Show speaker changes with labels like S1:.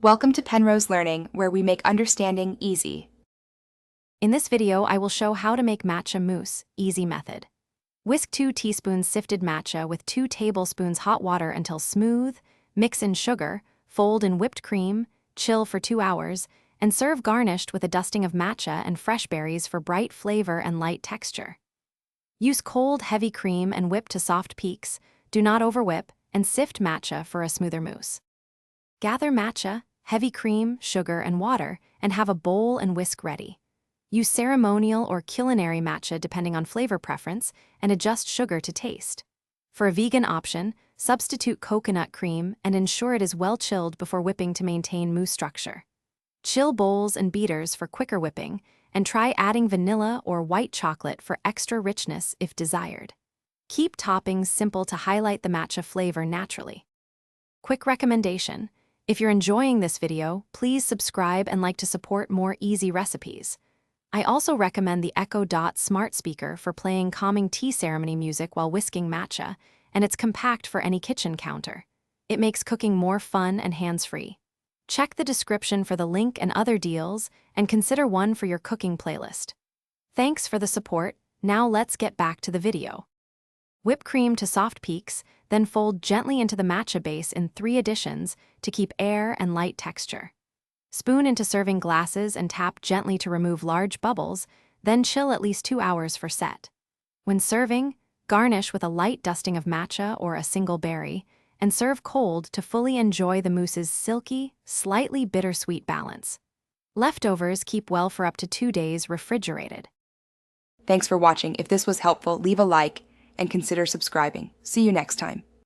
S1: Welcome to Penrose Learning, where we make understanding easy.
S2: In this video, I will show how to make matcha mousse, easy method. Whisk 2 teaspoons sifted matcha with 2 tablespoons hot water until smooth, mix in sugar, fold in whipped cream, chill for 2 hours, and serve garnished with a dusting of matcha and fresh berries for bright flavor and light texture. Use cold, heavy cream and whip to soft peaks, do not overwhip, and sift matcha for a smoother mousse. Gather matcha, heavy cream, sugar, and water, and have a bowl and whisk ready. Use ceremonial or culinary matcha depending on flavor preference, and adjust sugar to taste. For a vegan option, substitute coconut cream and ensure it is well chilled before whipping to maintain mousse structure. Chill bowls and beaters for quicker whipping, and try adding vanilla or white chocolate for extra richness if desired. Keep toppings simple to highlight the matcha flavor naturally. Quick recommendation: if you're enjoying this video, please subscribe and like to support more easy recipes. I also recommend the Echo Dot smart speaker for playing calming tea ceremony music while whisking matcha, and it's compact for any kitchen counter. It makes cooking more fun and hands-free. Check the description for the link and other deals, and consider one for your cooking playlist. Thanks for the support. Now let's get back to the video. Whip cream to soft peaks, then fold gently into the matcha base in 3 additions to keep air and light texture. Spoon into serving glasses and tap gently to remove large bubbles, then chill at least 2 hours for set. When serving, garnish with a light dusting of matcha or a single berry, and serve cold to fully enjoy the mousse's silky, slightly bittersweet balance. Leftovers keep well for up to 2 days refrigerated.
S1: Thanks for watching. If this was helpful, leave a like and consider subscribing. See you next time.